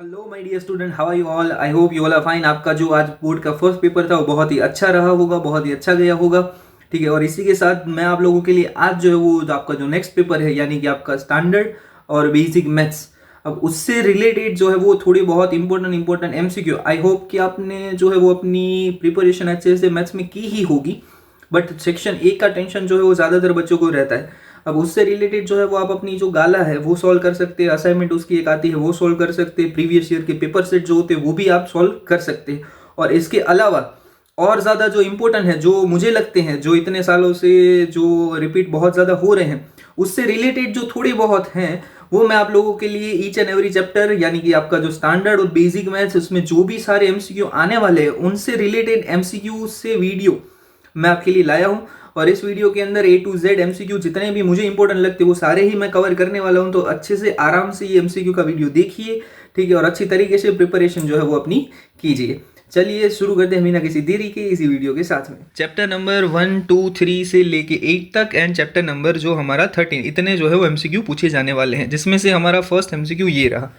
Hello my dear student, how are you all? I hope you all are fine. आपका जो आज board का first paper था वो बहुत ही अच्छा रहा होगा, बहुत ही अच्छा गया होगा। ठीक है, और इसी के साथ मैं आप लोगों के लिए आज जो है वो जो आपका जो नेक्स्ट पेपर है यानी कि आपका स्टैंडर्ड और बेसिक मैथ्स, अब उससे रिलेटेड जो है वो थोड़ी बहुत इंपॉर्टेंट एमसीक्यू, आई होप कि आपने जो है वो अपनी प्रिपरेशन अच्छे से मैथ्स में की ही होगी। बट सेक्शन ए का टेंशन जो है वो ज़्यादातर बच्चों को रहता है। अब उससे रिलेटेड जो है वो आप अपनी जो गाला है वो सॉल्व कर सकते हैं, असाइनमेंट उसकी एक आती है वो सॉल्व कर सकते हैं, प्रीवियस ईयर के पेपर सेट जो होते हैं वो भी आप सॉल्व कर सकते हैं। और इसके अलावा और ज़्यादा जो इम्पोर्टेंट है, जो मुझे लगते हैं, जो इतने सालों से जो रिपीट बहुत ज़्यादा हो रहे हैं, उससे रिलेटेड जो थोड़ी बहुत हैं वो मैं आप लोगों के लिए ईच एंड एवरी चैप्टर यानी कि आपका जो स्टैंडर्ड और बेसिक मैथ्स उसमें जो भी सारे एमसीक्यू आने वाले हैं उनसे रिलेटेड एमसीक्यू से वीडियो मैं आपके लिए लाया हूँ। और इस वीडियो के अंदर ए टू जेड एमसीक्यू जितने भी मुझे इंपॉर्टेंट लगते हैं वो सारे ही मैं कवर करने वाला हूँ। तो अच्छे से आराम से ये एमसीक्यू का वीडियो देखिए, ठीक है, और अच्छी तरीके से प्रिपरेशन जो है वो अपनी कीजिए। चलिए शुरू करते हैं बिना किसी देरी के इसी वीडियो के साथ में। चैप्टर नंबर 1, 2, 3 से लेके 8 तक एंड चैप्टर नंबर जो हमारा 13, इतने जो है वो एमसीक्यू पूछे जाने वाले हैं, जिसमें से हमारा फर्स्ट एमसीक्यू ये रहा।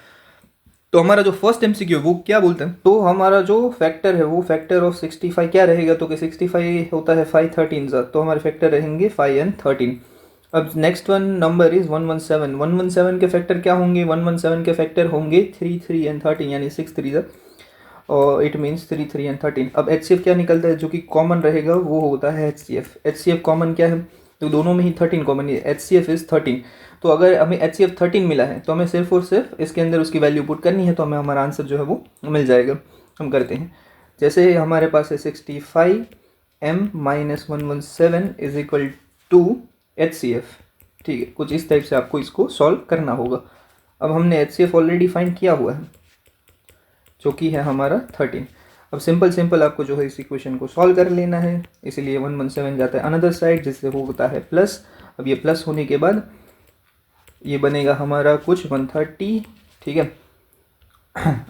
तो हमारा जो फर्स्ट एमसीक्यू है वो क्या बोलते हैं, तो हमारा जो फैक्टर है वो फैक्टर ऑफ 65 क्या रहेगा, तो कि 65 होता है 5 13 ज़ा, तो हमारे फैक्टर रहेंगे 5 एंड 13। अब नेक्स्ट वन नंबर इज 117। 117 के फैक्टर क्या होंगे, 117 के फैक्टर होंगे 3 3 एंड 13 यानी 6 3 ज़ा, और इट मीन्स 3 3 एंड 13। अब HCF क्या निकलता है, जो कि कॉमन रहेगा वो होता है HCF। HCF कॉमन क्या है, तो दोनों में ही 13 कॉमन है, HCF इज 13। तो अगर हमें HCF 13 मिला है तो हमें सिर्फ और सिर्फ इसके अंदर उसकी वैल्यू पुट करनी है, तो हमें हमारा आंसर जो है वो मिल जाएगा। हम करते हैं, जैसे हमारे पास है 65 m minus 117 is equal to HCF। ठीक है, कुछ इस टाइप से आपको इसको सॉल्व करना होगा। अब हमने HCF ऑलरेडी फाइंड किया हुआ है जो कि है हमारा 13। अब सिंपल आपको जो है इस इक्वेशन को सॉल्व कर लेना है, इसीलिए 117 जाता है अनदर साइड जिससे होता है प्लस। अब ये प्लस होने के बाद ये बनेगा हमारा कुछ 130, ठीक है।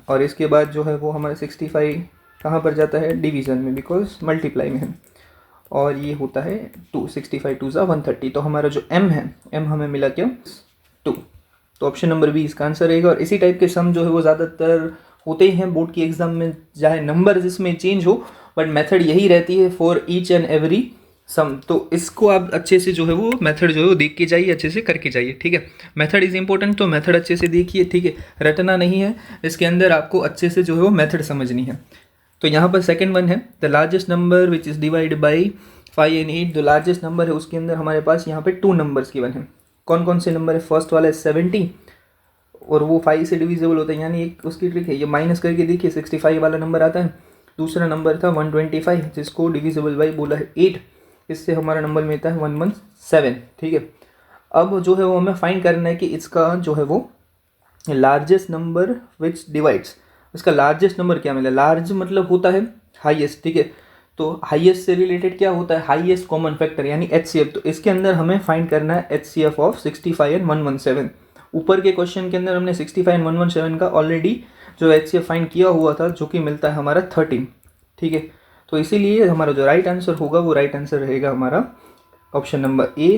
और इसके बाद जो है वो हमारा 65 कहाँ पर जाता है, डिवीज़न में, बिकॉज मल्टीप्लाई में है, और ये होता है 2, 65 2 ज़ा 130। तो हमारा जो m है, m हमें मिला क्या, 2। तो ऑप्शन नंबर बी इसका आंसर रहेगा। और इसी टाइप के सम जो है वो ज़्यादातर होते ही हैं बोर्ड की एग्जाम में, चाहे नंबर जिसमें चेंज हो बट मेथड यही रहती है for each and every sum. तो इसको आप अच्छे से जो है वो मेथड जो है वो देख के जाइए, अच्छे से करके जाइए, ठीक है। मेथड इज़ इंपॉर्टेंट, तो मेथड अच्छे से देखिए, ठीक है, रटना नहीं है इसके अंदर, आपको अच्छे से जो है वो मेथड समझनी है। तो यहाँ पर सेकंड वन है the largest number which is divide by 5 and 8। जो लार्जेस्ट नंबर है उसके अंदर हमारे पास यहाँ पे 2 नंबर्स गिवन है। कौन कौन से नंबर है, फर्स्ट वाला है 70 और वो 5 से डिविजिबल होता है, यानी एक उसकी ट्रिक है, ये माइनस करके देखिए 65 वाला नंबर आता है। दूसरा नंबर था 125 जिसको डिविजिबल बाई बोला है 8, इससे हमारा नंबर मिलता है 117, ठीक है। अब जो है वो हमें फाइंड करना है कि इसका जो है वो लार्जेस्ट नंबर विच डिवाइड्स, इसका लार्जेस्ट नंबर क्या मिला, लार्ज मतलब होता है हाईएस्ट, ठीक है। तो हाईएस्ट से रिलेटेड क्या होता है, हाईएस्ट कॉमन फैक्टर यानी HCF। तो इसके अंदर हमें फाइंड करना है HCF ऑफ 65 एंड 117। ऊपर के क्वेश्चन के अंदर हमने 65 एंड 117 का ऑलरेडी जो HCF फाइंड किया हुआ था, जो कि मिलता है हमारा 13, ठीक है। तो इसीलिए हमारा जो राइट आंसर होगा वो राइट आंसर रहेगा हमारा ऑप्शन नंबर ए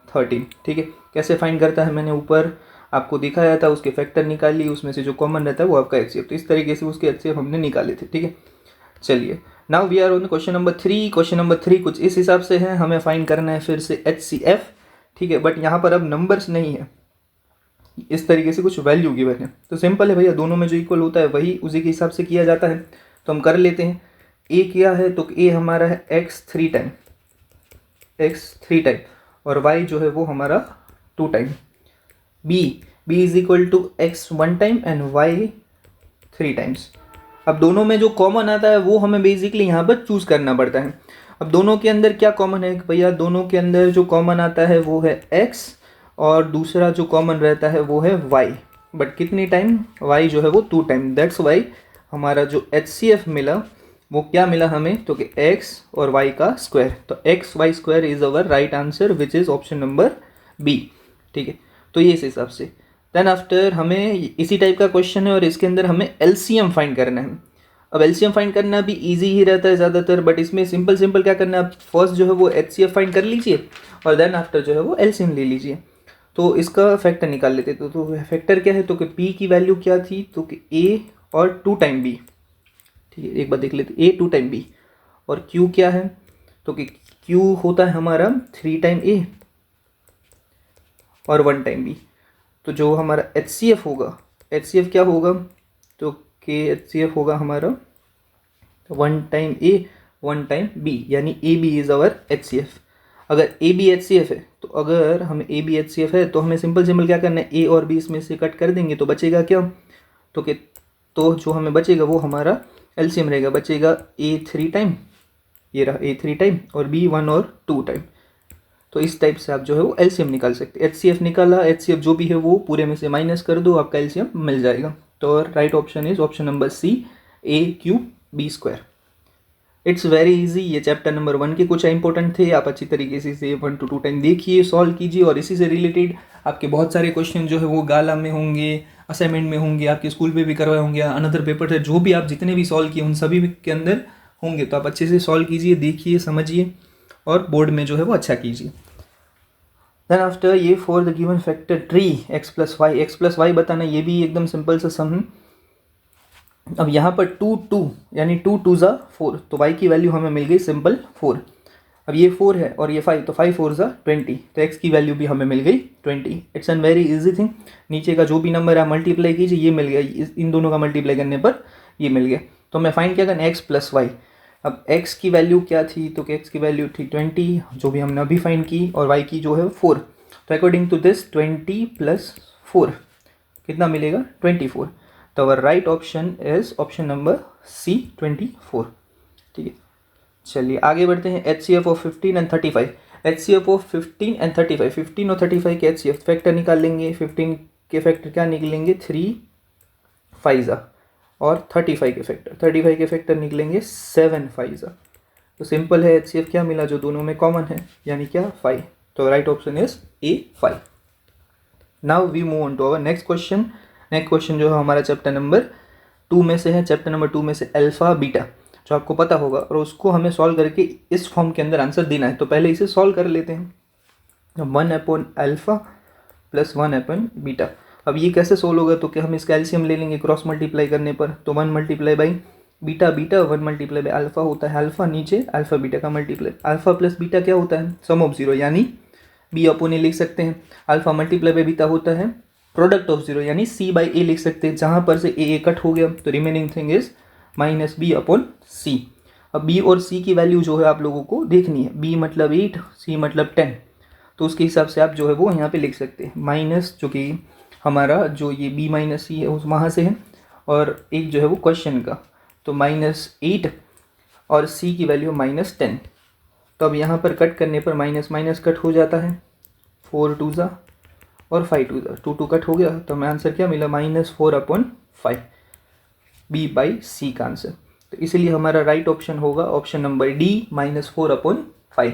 13, ठीक है। कैसे फाइंड करता है मैंने ऊपर आपको दिखाया था, उसके फैक्टर निकाली, उसमें से जो कॉमन रहता है वो आपका HCF। तो इस तरीके से उसके HCF हमने निकाले थे, ठीक है। चलिए now we are on question number 3। Question number 3 कुछ इस हिसाब से है, हमें फाइंड करना है फिर से HCF, ठीक है, बट यहाँ पर अब नंबर्स नहीं है, इस तरीके से कुछ वैल्यू गिवन है। तो सिंपल है भैया, दोनों में जो इक्वल होता है वही उसी के हिसाब से किया जाता है, तो हम कर लेते हैं। ए क्या है, तो ए हमारा है x 3 टाइम, और y जो है वो हमारा 2 time. b is equal to x 1 time and y 3 times. अब दोनों में जो कॉमन आता है वो हमें बेसिकली यहाँ पर चूज़ करना पड़ता है। अब दोनों के अंदर क्या कॉमन है भैया, दोनों के अंदर जो कॉमन आता है वो है x, और दूसरा जो कॉमन रहता है वो है y, बट कितनी टाइम, y जो है वो 2 टाइम। दैट्स वाई हमारा जो HCF मिला वो क्या मिला हमें, तो कि x और y का स्क्वायर। तो x y square is our right answer which is option number B, ठीक है। तो ये इस हिसाब से देन आफ्टर हमें इसी टाइप का क्वेश्चन है और इसके अंदर हमें LCM फाइंड करना है। अब LCM फाइंड करना भी इजी ही रहता है ज़्यादातर, बट इसमें सिंपल क्या करना है, आप फर्स्ट जो है वो HCF फाइंड कर लीजिए और देन आफ्टर जो है वो LCM ले लीजिए। तो इसका फैक्टर निकाल लेते। तो फैक्टर क्या है, तो कि p की वैल्यू क्या थी, तो कि a और 2 टाइम b। ठीक है, एक बार देख लेते, a 2 टाइम b और q क्या है, तो कि q होता है हमारा 3 टाइम a और 1 टाइम b। तो जो हमारा HCF होगा, HCF क्या होगा, तो कि HCF होगा हमारा 1 टाइम a 1 टाइम b, यानी AB इज आवर HCF। अगर AB HCF है, तो अगर हमें AB HCF है तो हमें सिंपल क्या करना है, a और b इसमें से कट कर देंगे तो बचेगा क्या, तो कि तो जो हमें बचेगा वो हमारा LCM रहेगा, बचेगा a 3 टाइम, ये रहा a 3 टाइम और b 1 और 2 टाइम। तो इस टाइप से आप जो है वो LCM निकाल सकते हैं। HCF निकाला, HCF जो भी है वो पूरे में से माइनस कर दो, आपका LCM मिल जाएगा। तो right option is option number C, a3b²। It's very easy. ये चैप्टर नंबर 1 के कुछ इंपॉर्टेंट थे, आप अच्छी तरीके से 1 to 2 टाइम देखिए, सॉल्व कीजिए और इसी से रिलेटेड आपके बहुत सारे क्वेश्चन जो है वो गाला में होंगे, असाइनमेंट में होंगे, आपके स्कूल पे भी करवाए होंगे, अनदर पेपर से जो भी आप जितने भी सॉल्व किए उन सभी के अंदर होंगे। तो आप अच्छे से सॉल्व कीजिए, देखिए, समझिए और बोर्ड में जो है वो अच्छा कीजिए। देन आफ्टर ये for the given factor tree x plus y बताना, ये भी एकदम सिंपल सा सम है। अब यहाँ पर 2 यानी 2 2 ज़ा 4, तो y की वैल्यू हमें मिल गई सिंपल 4। अब ये 4 है और ये 5, तो 5 4 ज़ा 20, तो x की वैल्यू भी हमें मिल गई 20। It's an very easy thing. नीचे का जो भी नंबर आप मल्टीप्लाई कीजिए, ये मिल गया, इन दोनों का मल्टीप्लाई करने पर ये मिल गया। तो मैं फाइंड क्या करना, x प्लस वाई। अब x की वैल्यू क्या थी, तो x की वैल्यू थी 20, जो भी हमने अभी फाइंड की, और y की जो है 4। तो अकॉर्डिंग टू दिस 20 प्लस 4 कितना मिलेगा, 24। तो our right option is option number C, 24। ठीक है, चलिए आगे बढ़ते हैं। HCF of 15 and 35। HCF of 15 and 35, 15 और 35 के HCF फैक्टर निकाल लेंगे। 15 के फैक्टर क्या निकलेंगे, 3 5 और 35 के फैक्टर निकलेंगे 7 5। तो सिंपल है, HCF क्या मिला, जो दोनों में कॉमन है, यानी क्या 5। तो right option is A5। Now we move on to our next question. Next question जो है हमारा चैप्टर नंबर 2 में से है। चैप्टर नंबर 2 में से अल्फा बीटा जो आपको पता होगा, और उसको हमें सॉल्व करके इस फॉर्म के अंदर आंसर देना है। तो पहले इसे सॉल्व कर लेते हैं। 1/अल्फा प्लस 1/बीटा। अब ये कैसे सॉल्व होगा, तो कि हम इसका एलसीएम ले लेंगे क्रॉस मल्टीप्लाई करने पर। तो 1 multiply by beta, 1 multiply by alpha होता है अल्फा, नीचे अल्फा बीटा का मल्टीप्लाई। अल्फा प्लस बीटा क्या होता है, सम ऑफ जीरो, यानी बी अपॉन ए लिख सकते हैं। अल्फा मल्टीप्लाई बाई बीटा होता है प्रोडक्ट ऑफ जीरो, यानी सी बाई ए लिख सकते हैं। जहाँ पर से ए कट हो गया तो remaining thing is minus B upon C. अब बी और सी की वैल्यू जो है आप लोगों को देखनी है। बी मतलब 8, सी मतलब 10, तो उसके हिसाब से आप जो है वो यहाँ पे लिख सकते हैं। माइनस जो कि हमारा जो ये बी माइनस सी है उस वहाँ से है, और एक जो है वो क्वेश्चन का, तो -8 और सी की वैल्यू -10। तो अब यहाँ पर कट करने पर माइनस माइनस कट हो जाता है, 4 2 ज़ा और 5 2 ज़ा, 2 2 कट हो गया। तो हमें आंसर क्या मिला, -4/5, बी बाई सी का आंसर। तो इसीलिए हमारा राइट ऑप्शन होगा ऑप्शन नंबर डी, -4/5।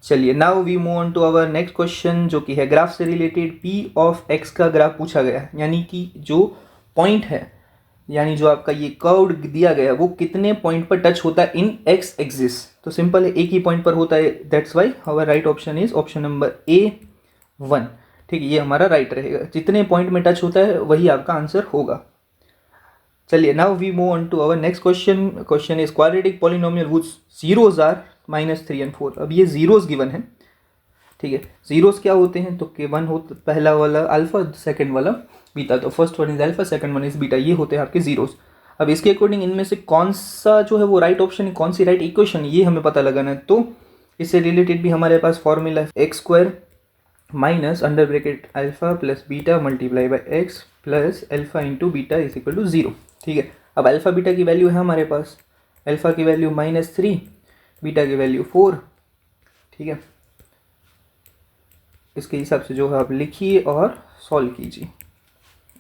चलिए now we move on to our next question, जो कि है ग्राफ से रिलेटेड। पी ऑफ एक्स का ग्राफ पूछा गया है, यानी कि जो पॉइंट है, यानी जो आपका ये कर्व दिया गया है वो कितने पॉइंट पर टच होता है इन एक्स एक्सिस। तो सिंपल है, एक ही पॉइंट पर होता है, that's why our right option is option number A1। ठीक है, ये हमारा राइट रहेगा। जितने पॉइंट में टच होता है वही आपका आंसर होगा। चलिए now we move on to our next question. Question is quadratic polynomial which zeros are -3 and 4। अब ये जीरोस गिवन है। ठीक है, जीरोस क्या होते हैं, तो के 1 हो पहला वाला अल्फा, सेकंड वाला बीटा। तो first one is alpha, second one is beta, ये होते हैं आपके जीरोस। अब इसके अकॉर्डिंग इनमें से कौन सा जो है वो राइट ऑप्शन है, कौन सी राइट इक्वेशन, ये हमें पता लगाना है। तो इससे रिलेटेड भी हमारे पास फॉर्मूला है, x² minus under bracket alpha plus beta multiply by X plus alpha into beta is equal to 0। ठीक है, अब अल्फा बीटा की वैल्यू है हमारे पास, अल्फा की वैल्यू -3, बीटा की वैल्यू 4। ठीक है, इसके हिसाब से जो है आप लिखिए और सॉल्व कीजिए।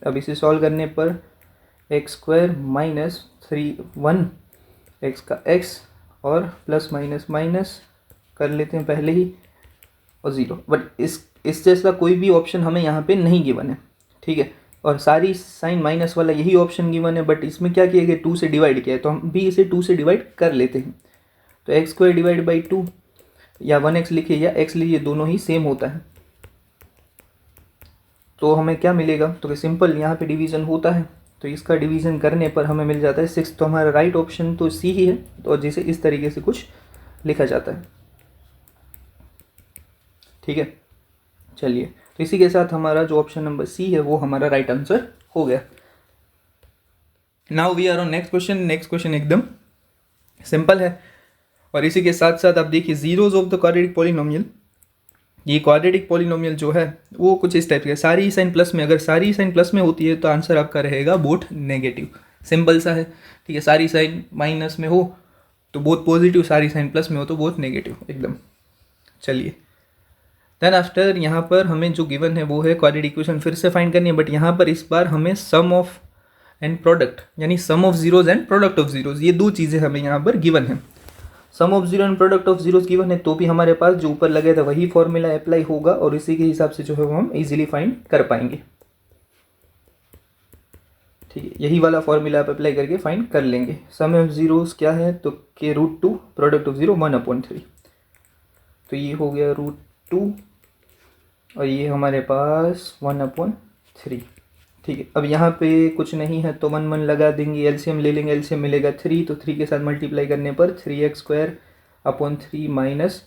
अब इसे सॉल्व करने पर x² माइनस 1 x का x और प्लस माइनस माइनस कर लेते हैं पहले ही, और 0। बट इस जैसा कोई भी ऑप्शन हमें यहाँ पे नहीं गिवन है। ठीक है, और सारी साइन माइनस वाला यही ऑप्शन गिवन है, बट इसमें क्या किया गया, 2 से डिवाइड किया है, तो हम भी इसे 2 से डिवाइड कर लेते हैं। तो x² डिवाइड बाई 2, या 1x लिखिए या x लीजिए, दोनों ही सेम होता है। तो हमें क्या मिलेगा, तो सिंपल यहाँ पे डिवीज़न होता है, तो इसका डिवीज़न करने पर हमें मिल जाता है 6। तो हमारा राइट ऑप्शन तो सी ही है, तो जिसे इस तरीके से कुछ लिखा जाता है। ठीक है, चलिए, तो इसी के साथ हमारा जो ऑप्शन नंबर सी है वो हमारा राइट आंसर हो गया। Now we are on next question. Next question एकदम सिंपल है, और इसी के साथ साथ आप देखिए zeros of the quadratic polynomial. ये क्वाड्रेटिक पॉलिनोमियल जो है वो कुछ इस टाइप के, सारी साइन प्लस में, अगर सारी साइन प्लस में होती है तो आंसर आपका रहेगा बोथ नेगेटिव। सिंपल सा है, ठीक है। सारी साइन माइनस में हो तो बोथ पॉजिटिव, सारी साइन प्लस में हो तो बोथ नेगेटिव एकदम। चलिए, देन आफ्टर यहाँ पर हमें जो गिवन है वो है क्वाड्रेटिक इक्वेशन फिर से फाइंड करनी है, बट यहाँ पर इस बार हमें सम ऑफ एंड प्रोडक्ट, यानी sum of zeros and product of zeros, ये दो चीज़ें हमें यहाँ पर गिवन है। Sum of zero and product of zeros given है, तो भी हमारे पास जो ऊपर लगे था वही फॉर्मूला अप्लाई होगा, और इसी के हिसाब से जो है वो हम इजीली फाइंड कर पाएंगे। ठीक है, यही वाला फॉर्मूला आप अप्लाई करके फाइंड कर लेंगे। सम ऑफ जीरोज क्या है, तो के √2, प्रोडक्ट ऑफ जीरो 1/3, तो ये हो गया √2 और ये हमारे पास 1/3। ठीक है, अब यहाँ पे कुछ नहीं है तो 1 1 लगा देंगे, एलसीएम ले लेंगे, एलसीएम मिलेगा 3, तो 3 के साथ मल्टीप्लाई करने पर 3x² माइनस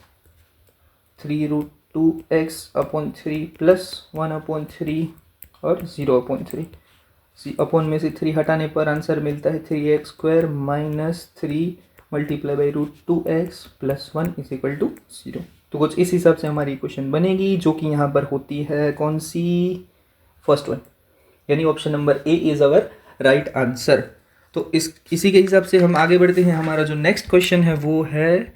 3√2x/3 प्लस 1/3 और 0/3। अपॉन में से 3 हटाने पर आंसर मिलता है 3x² minus 3 multiply by √2x प्लस 1 इज इक्वल टू 0। तो कुछ इस हिसाब से हमारी इक्वेशन बनेगी, जो कि यहाँ पर होती है कौन सी, फर्स्ट वन, यानी option number A is our right answer. तो इसी के हिसाब से हम आगे बढ़ते हैं। हमारा जो नेक्स्ट क्वेश्चन है वो है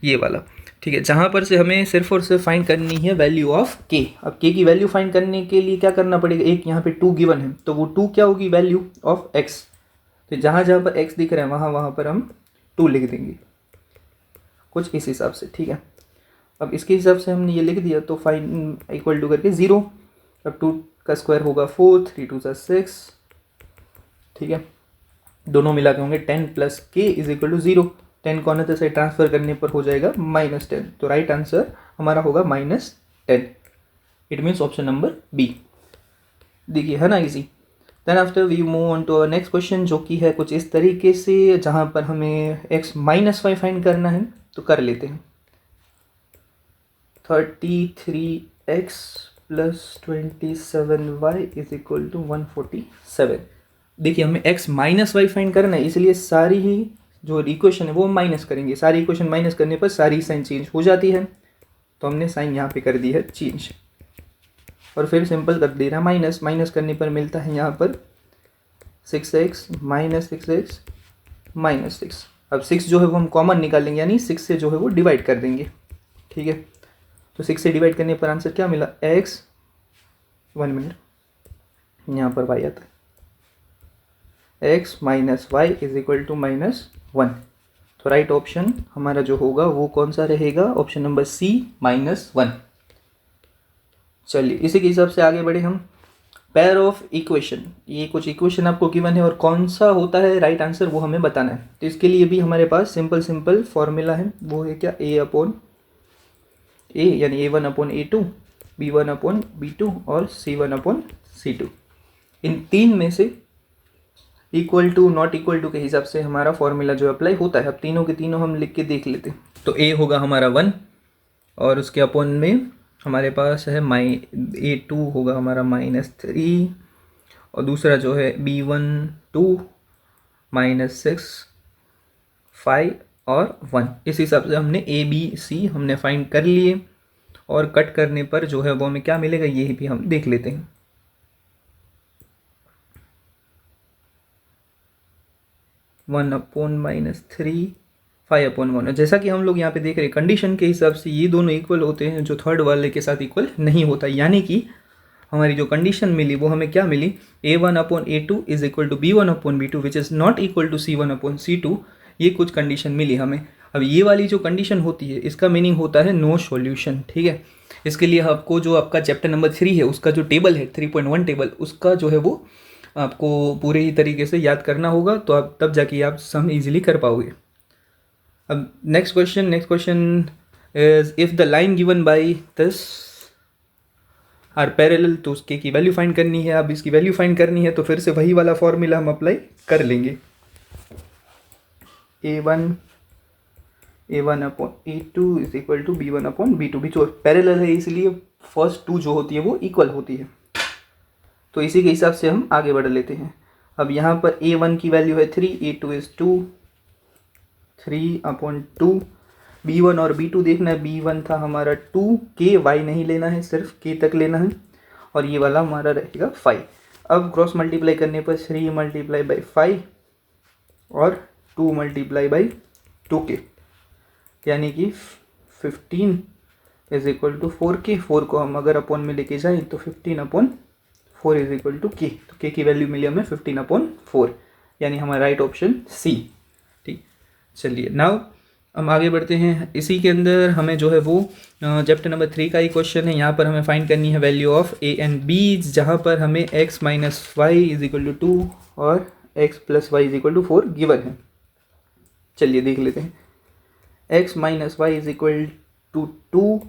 ये वाला, ठीक है, जहाँ पर से हमें सिर्फ और सिर्फ फाइंड करनी है वैल्यू ऑफ के। अब के की वैल्यू फाइंड करने के लिए क्या करना पड़ेगा, एक यहाँ पे 2 गिवन है, तो वो 2 क्या होगी, वैल्यू ऑफ एक्स। तो जहाँ जहाँ पर एक्स दिख रहा है वहाँ वहाँ पर हम 2 लिख देंगे, कुछ इस हिसाब से। ठीक है, अब इसके हिसाब से हमने ये लिख दिया, तो फाइंड इक्वल टू करके 0। अब 2 का स्क्वायर होगा 4, 3 2 6। ठीक है, दोनों मिला के होंगे 10 प्लस के इज इक्वल टू 0। 10 को अनदर से ट्रांसफर करने पर हो जाएगा -10, तो राइट आंसर हमारा होगा -10। It means option number B. देखिए, है ना easy. Then after we move on to our next question, जो कि है कुछ इस तरीके से, जहाँ पर हमें x -5 फाइंड करना है, तो कर लेते हैं। 33x plus 27y is equal to 147। देखिए, हमें x -y फाइंड करना है, इसलिए सारी ही जो इक्वेशन है वो माइनस करेंगे। सारी इक्वेशन माइनस करने पर सारी साइन चेंज हो जाती है, तो हमने साइन यहाँ पे कर दी है चेंज, और फिर सिंपल कर दे रहा है माइनस। माइनस करने पर मिलता है यहाँ पर 6x माइनस 6x माइनस 6। अब 6 जो है वो हम कॉमन निकालेंगे, यानी 6 से जो है वो डिवाइड कर देंगे। ठीक है, तो 6 से डिवाइड करने पर आंसर क्या मिला, x, 1 मिनट, यहाँ पर y आता है, x minus y is equal to -1। तो राइट ऑप्शन हमारा जो होगा वो कौन सा रहेगा, ऑप्शन नंबर सी, -1। चलिए, इसी के हिसाब से आगे बढ़े हम। पेयर ऑफ इक्वेशन, ये कुछ इक्वेशन आपको गिवन है और कौन सा होता है राइट आंसर वो हमें बताना है। तो इसके लिए भी हमारे पास सिंपल फॉर्मूला है, वो है क्या, a/a, यानी a1/a2, b1/b2 और c1/c2। इन तीन में से equal to not equal to के हिसाब से हमारा फॉर्मूला जो अप्लाई होता है। अब तीनों के तीनों हम लिख के देख लेते हैं। तो a होगा हमारा 1, और उसके अपॉन में हमारे पास है a2 होगा हमारा -3, और दूसरा जो है b1 2 -6 5 और 1। इस हिसाब से हमने a b c हमने फाइंड कर लिए, और कट करने पर जो है वो हमें क्या मिलेगा ये भी हम देख लेते हैं। 1/-3 5/1। जैसा कि हम लोग यहाँ पे देख रहे हैं, कंडीशन के हिसाब से ये दोनों इक्वल होते हैं, जो थर्ड वाले के साथ इक्वल नहीं होता। यानी कि हमारी जो कंडीशन मिली वो हमें क्या मिली, a1/a2 is equal to b1/b2 which is not equal to c1/c2। ये कुछ कंडीशन मिली हमें। अब ये वाली जो कंडीशन होती है इसका मीनिंग होता है नो सॉल्यूशन। ठीक है, इसके लिए आपको जो आपका चैप्टर नंबर 3 है उसका जो टेबल है 3.1 टेबल, उसका जो है वो आपको पूरे ही तरीके से याद करना होगा, तो आप तब जाके आप सम इजीली कर पाओगे। अब next question is if the line given by this are parallel, तो उसके की वैल्यू फाइंड करनी है। अब इसकी वैल्यू फाइंड करनी है तो फिर से वही वाला फॉर्मूला हम अप्लाई कर लेंगे। A1 upon A2 is equal to B1 upon B2। भी जो पैरेलल है इसलिए फर्स्ट टू जो होती है वो इक्वल होती है, तो इसी के हिसाब से हम आगे बढ़ लेते हैं। अब यहाँ पर A1 की वैल्यू है 3, A2 इज 2, 3 अपॉन 2। B1 और B2 देखना है, B1 था हमारा 2K, Y नहीं लेना है, सिर्फ K तक लेना है, और ये वाला हमारा रहेगा 5। अब क्रॉस मल्टीप्लाई करने पर 3 मल्टीप्लाई बाई 5 और 2 मल्टीप्लाई बाई 2K, यानी कि 15 इज इक्वल टू 4K। 4 को हम अगर अपॉन में लेके जाएं तो 15 upon 4 is equal to K। तो K की वैल्यू मिली हमें 15 अपॉन 4, यानी हमारा राइट ऑप्शन C। ठीक, चलिए नाउ हम आगे बढ़ते हैं। इसी के अंदर हमें जो है वो चैप्टर नंबर 3 का ही क्वेश्चन है। यहाँ पर हमें फाइंड करनी है value of A and B, जहाँ पर हमें x minus y is equal to 2 और x plus y is equal to 4 given है। चलिए देख लेते हैं। x minus y is equal to 2,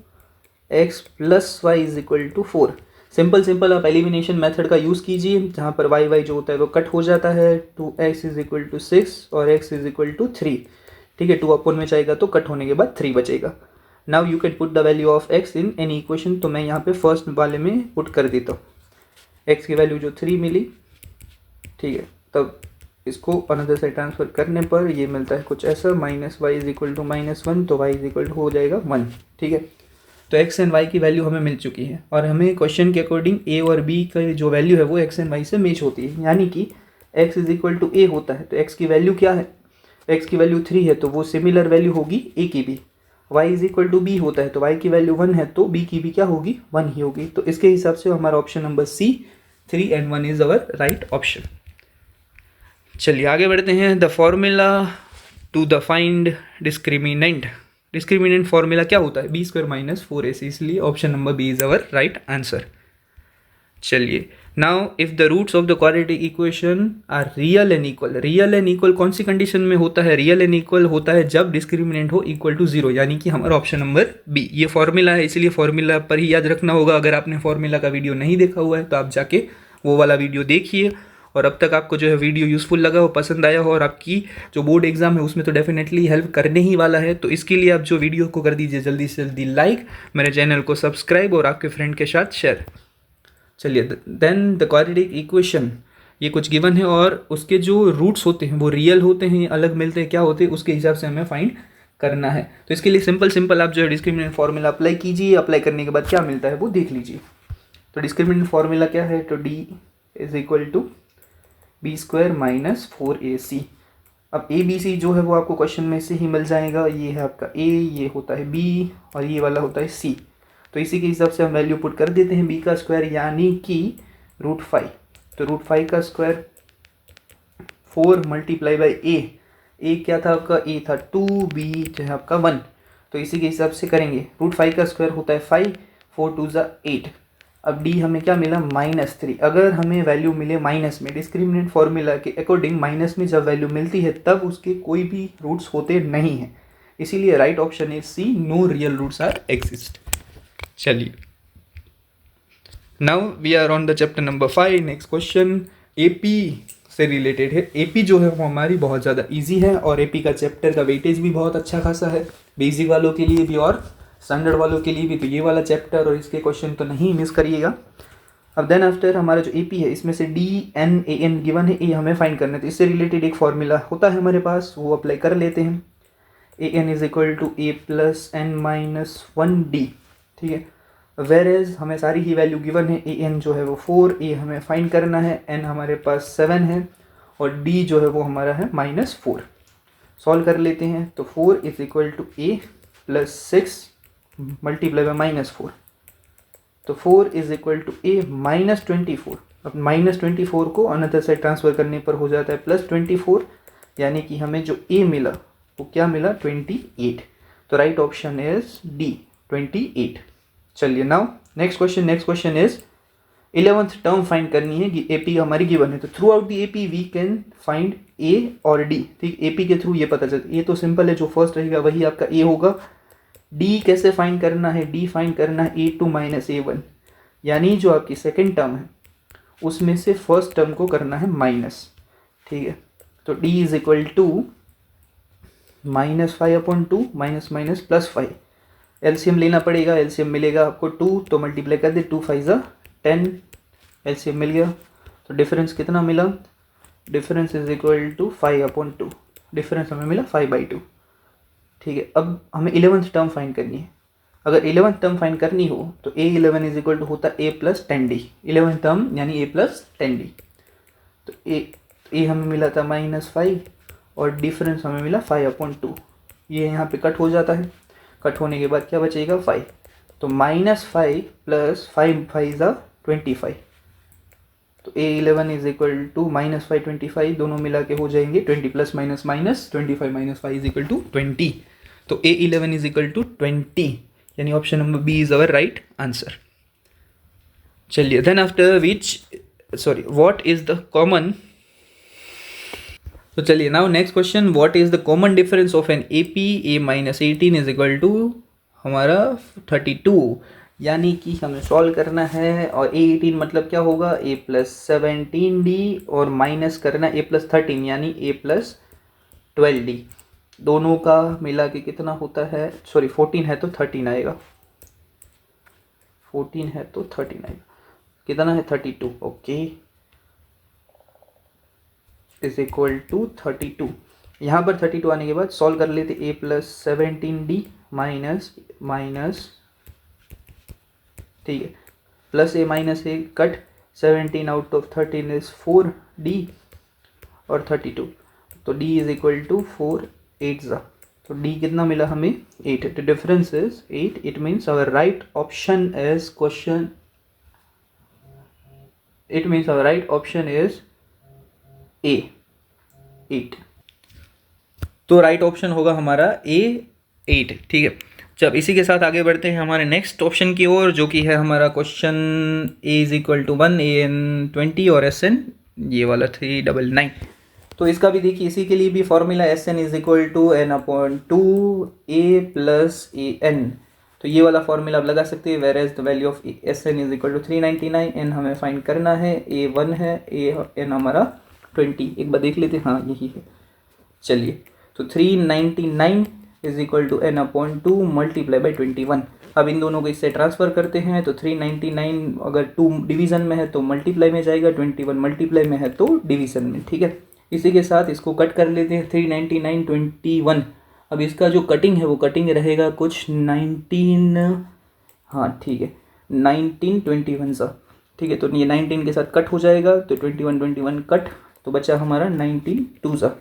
x plus y is equal to 4। Simple आप एलिमिनेशन मेथड का यूज़ कीजिए, जहाँ पर y जो होता है वो कट हो जाता है। 2x इज इक्वल टू 6 और x इज इक्वल टू 3। ठीक है, 2 अपॉन में जाएगा तो कट होने के बाद 3 बचेगा। Now you can put the value of x in any equation, तो मैं यहाँ पे फर्स्ट वाले में पुट कर देता हूँ। x की वैल्यू जो 3 मिली, ठीक है, तब इसको अनदर से ट्रांसफर करने पर ये मिलता है कुछ ऐसा, minus y is equal to -1, तो y इज इक्वल टू हो जाएगा 1। ठीक है, तो x एंड y की वैल्यू हमें मिल चुकी है, और हमें क्वेश्चन के अकॉर्डिंग a और b का जो वैल्यू है वो x एंड y से मैच होती है, यानी कि x is equal to a होता है तो x की वैल्यू क्या है, x की वैल्यू 3 है तो वो सिमिलर वैल्यू होगी a की भी। y is equal to b होता है तो y की वैल्यू 1 है तो b की भी क्या होगी, 1 ही होगी। तो इसके हिसाब से हमारा option number C, 3 and 1 is our right option. चलिए आगे बढ़ते हैं। The formula to the find discriminant. Discriminant formula क्या होता है, b² माइनस 4ac, इसलिए option number B is our right answer. चलिए now if the roots of the quadratic equation are real and equal. Real and equal कौन सी condition में होता है, रियल एंड इक्वल होता है जब डिस्क्रिमिनेंट हो इक्वल टू 0, यानी कि हमारा ऑप्शन नंबर बी। ये फॉर्मूला है, इसलिए फॉर्मूला पर ही याद रखना होगा। अगर आपने फॉर्मूला का वीडियो नहीं देखा हुआ है तो आप जाके वो वाला वीडियो देखिए, और अब तक आपको जो है वीडियो यूज़फुल लगा हो, पसंद आया हो, और आपकी जो बोर्ड एग्जाम है उसमें तो डेफिनेटली हेल्प करने ही वाला है। तो इसके लिए आप जो वीडियो को कर दीजिए जल्दी से जल्दी लाइक, मेरे चैनल को सब्सक्राइब और आपके फ्रेंड के साथ शेयर। चलिए देन द क्वाड्रेटिक इक्वेशन, ये कुछ गिवन है और उसके जो रूट्स होते हैं वो रियल होते हैं, अलग मिलते हैं, क्या होते हैं उसके हिसाब से हमें फाइंड करना है। तो इसके लिए सिंपल आप जो है डिस्क्रिमिनेंट फार्मूला अप्लाई कीजिए। अप्लाई करने के बाद क्या मिलता है वो देख लीजिए। तो डिस्क्रिमिनेंट फार्मूला क्या है, तो d is equal to b² minus 4ac। अब a b c जो है वो आपको क्वेश्चन में से ही मिल जाएगा। ये है आपका a, ये होता है b और ये वाला होता है c। तो इसी के हिसाब से हम वैल्यू पुट कर देते हैं। b का स्क्वायर यानी कि √5, तो √5 का स्क्वायर 4 मल्टीप्लाई बाई a क्या था आपका, a था 2, b जो है आपका 1। तो इसी के हिसाब से करेंगे। √5 का स्क्वायर होता है 5, 4 2 8। अब d हमें क्या मिला, -3। अगर हमें वैल्यू मिले माइनस में, डिस्क्रिमिनेंट फार्मूला के अकॉर्डिंग माइनस में जब वैल्यू मिलती है तब उसके कोई भी रूट्स होते नहीं हैं, इसीलिए right option is C, no real roots are exist. चलिए now we are on the chapter number 5। Next question AP से रिलेटेड है। AP जो है वो हमारी बहुत ज़्यादा इजी है और AP का चैप्टर का वेटेज भी बहुत अच्छा खासा है, बेसिक वालों के लिए भी और स्टैंडर्ड वालों के लिए भी। तो ये वाला चैप्टर और इसके क्वेश्चन तो नहीं मिस करिएगा। अब देन आफ्टर हमारा जो AP है इसमें से DNAN गिवन है, A हमें फाइंड करना है। तो इससे रिलेटेड एक फॉर्मूला होता है हमारे पास, वो अप्लाई कर लेते हैं। AN is equal to A plus N minus 1D। ठीक है, वेर एज हमें सारी ही वैल्यू गिवन है। AN जो है वो 4, A हमें फाइंड करना है, N हमारे पास 7 है और D जो है वो हमारा है -4। सॉल्व कर लेते हैं। तो 4 is equal to A plus 6 multiply by -4, तो 4 is equal to A minus 24। अब -24 को अनदर साइड ट्रांसफर करने पर हो जाता है +24, यानी कि हमें जो A मिला वो क्या मिला, 28। तो राइट ऑप्शन इज D, 28। चलिए now next question is 11th term find करनी है। AP हमारी गिवन है, तो throughout the AP we can find A और D। ठीक, AP के थ्रू ये पता चलता है। A तो सिंपल है, जो फर्स्ट रहेगा वही आपका A होगा। D कैसे फाइंड करना है, D फाइंड करना है A2 माइनस A1। यानी जो आपकी सेकेंड टर्म है उसमें से फर्स्ट टर्म को करना है माइनस, ठीक है। तो d is equal to -5/2 minus minus +5, LCM लेना पड़ेगा, एलसीएम मिलेगा आपको 2, तो मल्टीप्लाई कर दे, 2 5 ज़ा 10, एलसीएम मिल गया। तो डिफरेंस कितना मिला, difference is equal to 5/2, difference हमें मिला 5/2, ठीक है। अब हमें 11th टर्म फाइंड करनी है। अगर 11th टर्म फाइंड करनी हो तो a11 इज इक्वल टू होता है a + 10d, 11th टर्म यानी a + 10d। तो a हमें मिला था -5 और डिफरेंस हमें मिला 5/2, ये यहाँ पे कट हो जाता है, कट होने के बाद क्या बचेगा 5, तो -5 + 5 5 ज़ा 25, तो a11 इज इक्वल टू -5 25, दोनों मिला के हो जाएंगे 20 + minus minus 25 - 5 is equal to 20, तो a11 इज इक्वल टू 20, यानी option number B is our right answer. चलिए, then after what is the common, तो चलिए now next question, what is the common difference of an AP a - 18 is equal to हमारा 32, यानी कि हमें solve करना है। और a18 मतलब क्या होगा, a + 17d और माइनस करना a + 13 यानी a + 12d, दोनों का मिला के कितना होता है, सॉरी 14 है तो 13 आएगा, 14 है तो 13 आएगा, कितना है 32, ओके, इज इक्वल टू 32। यहाँ पर 32 आने के बाद सॉल्व कर लेते, a + 17d माइनस, ठीक है, plus a minus a cut, 17 out of 13 is 4d और 32, तो d इज इक्वल टू 4 8 ज़ा, तो d कितना मिला हमें 8, तो difference is 8, it means our right option is question, it means our right option is A 8, तो राइट ऑप्शन होगा हमारा A 8, ठीक है। जब इसी के साथ आगे बढ़ते हैं हमारे नेक्स्ट ऑप्शन की ओर, जो कि है हमारा question A is equal to 1, AN 20 और SN ये वाला 399। तो इसका भी देखिए, इसी के लिए भी formula SN is equal to n/2 A + AN, तो ये वाला फॉर्मूला आप लगा सकते हैं, whereas the value of SN is equal to 399, N हमें फाइंड करना है, A1 है, AN हमारा 20, एक बार देख लेते हैं, हाँ यही है। चलिए, तो 399 is equal to n/2 multiply by 21, अब इन दोनों को इससे ट्रांसफ़र करते हैं, तो 399 अगर 2 डिवीज़न में है तो मल्टीप्लाई में जाएगा, 21 मल्टीप्लाई में है तो डिवीज़न में, ठीक है। इसी के साथ इसको कट कर लेते हैं, 399 21, अब इसका जो कटिंग है वो कटिंग रहेगा कुछ 19, हाँ ठीक है, 19 21 सा, ठीक है, तो ये 19 के साथ कट हो जाएगा, तो 21 21 कट, तो बचा हमारा 19 2 सा,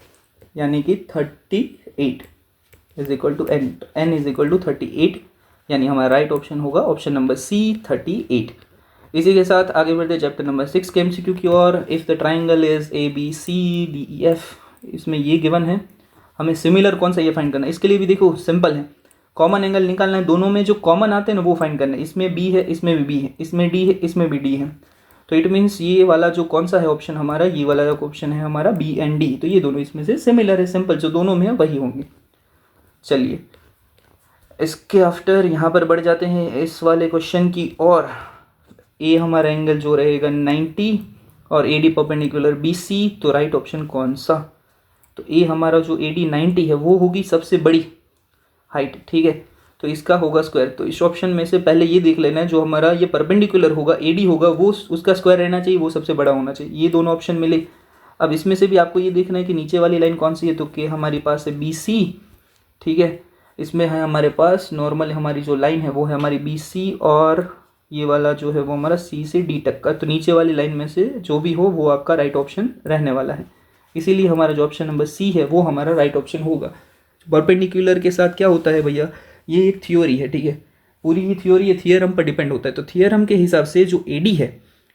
यानी कि 38 इज इक्वल टू n, तो n इज इक्वल टू 38, यानी हमारा राइट ऑप्शन होगा ऑप्शन नंबर C 38। इसी के साथ आगे बढ़ते चैप्टर नंबर 6 के MCQ की ओर। If the triangle is ABCDEF, इसमें ये गिवन है, हमें सिमिलर कौन सा ये फाइंड करना है। इसके लिए भी देखो सिंपल है, कॉमन एंगल निकालना है, दोनों में जो कॉमन आते हैं ना वो फाइंड करना है। इसमें B है, इसमें भी B है, इसमें D है, इसमें भी D है, तो इट मीन्स ये वाला जो कौन सा है ऑप्शन हमारा, ये वाला जो ऑप्शन है हमारा B and D, तो ये दोनों इसमें से सिमिलर है, सिंपल, जो दोनों में है वही होंगे। चलिए, इसके आफ्टर यहाँ पर बढ़ जाते हैं इस वाले क्वेश्चन की और। ए हमारा एंगल जो रहेगा 90 और AD परपेंडिकुलर BC, तो राइट ऑप्शन कौन सा, तो ए हमारा जो AD 90 है वो होगी सबसे बड़ी हाइट, ठीक है, तो इसका होगा स्क्वायर। तो इस ऑप्शन में से पहले ये देख लेना है, जो हमारा ये परपेंडिकुलर होगा AD होगा वो उसका स्क्वायर रहना चाहिए, वो सबसे बड़ा होना चाहिए, ये दोनों ऑप्शन मिले। अब इसमें से भी आपको ये देखना है कि नीचे वाली लाइन कौन सी है, तो के हमारे पास है BC, ठीक है, इसमें है हमारे पास नॉर्मल हमारी जो लाइन है वो है हमारी BC, और ये वाला जो है वो हमारा C से D तक का, तो नीचे वाली लाइन में से जो भी हो वो आपका राइट ऑप्शन रहने वाला है, इसीलिए हमारा जो ऑप्शन नंबर C है वो हमारा राइट ऑप्शन होगा। परपेंडिकुलर के साथ क्या होता है भैया, ये एक थ्योरी है, ठीक है, पूरी ये थ्योरी है थियरम पर डिपेंड होता है, तो थियरम के हिसाब से जो AD है,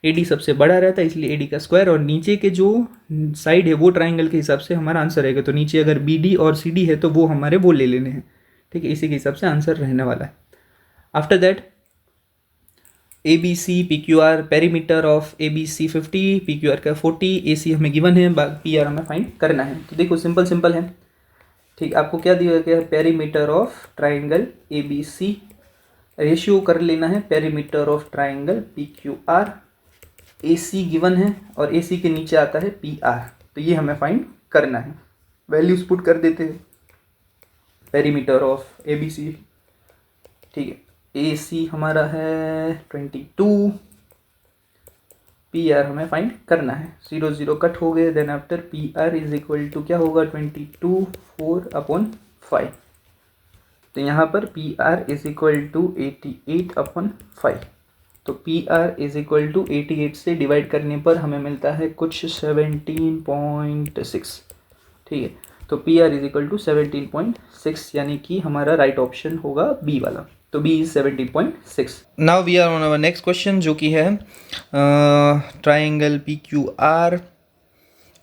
AD सबसे बड़ा रहता है, इसलिए AD का स्क्वायर, और नीचे के जो साइड है वो ट्राइंगल के हिसाब से हमारा आंसर रहेगा, तो नीचे अगर BD और CD है तो वो हमारे वो ले लेने हैं, ठीक है, इसी के हिसाब से आंसर रहने वाला है। After that ABC PQR, perimeter of ABC 50, PQR का 40, AC हमें गिवन है, PR हमें फाइंड करना है। तो देखो सिंपल है, ठीक, आपको क्या दिया गया है, perimeter of triangle ABC ratio कर लेना है perimeter of triangle P Q R, A C given है और ए सी के नीचे आता है पी आर, तो ये हमें फाइंड करना है। वैल्यूज पुट कर देते हैं perimeter of A B C, ठीक है। ए सी हमारा है 22, पी आर हमें फाइंड करना है, 0 0 कट हो गए, then after P R is equal to क्या होगा 22 4/5, तो यहाँ पर P R is equal to 88/5, तो P R is equal to 88 से डिवाइड करने पर हमें मिलता है कुछ 17.6, ठीक है। तो P R is equal to 17.6, यानी कि हमारा राइट ऑप्शन होगा बी वाला, तो B is 17.6। Now we are on our next question, जो कि है ट्राइंगल पी क्यू आर,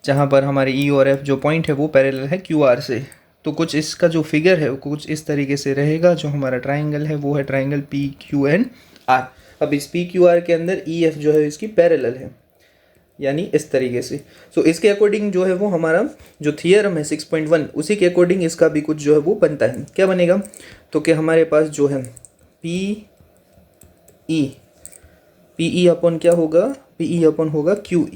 जहाँ पर हमारे ई और एफ जो पॉइंट है वो पैरेलल है क्यू आर से। तो कुछ इसका जो फिगर है वो कुछ इस तरीके से रहेगा। जो हमारा ट्राइंगल है वो है triangle P Q N R. अब इस पी क्यू आर के अंदर ई एफ जो है इसकी पैरेलल है, यानी इस तरीके से। सो इसके अकॉर्डिंग जो है वो हमारा जो थियरम है 6.1, उसी के अकॉर्डिंग इसका भी कुछ जो है वो बनता है। क्या बनेगा, तो कि हमारे पास जो है पी ई अपॉन क्या होगा, पी ई अपॉन होगा क्यू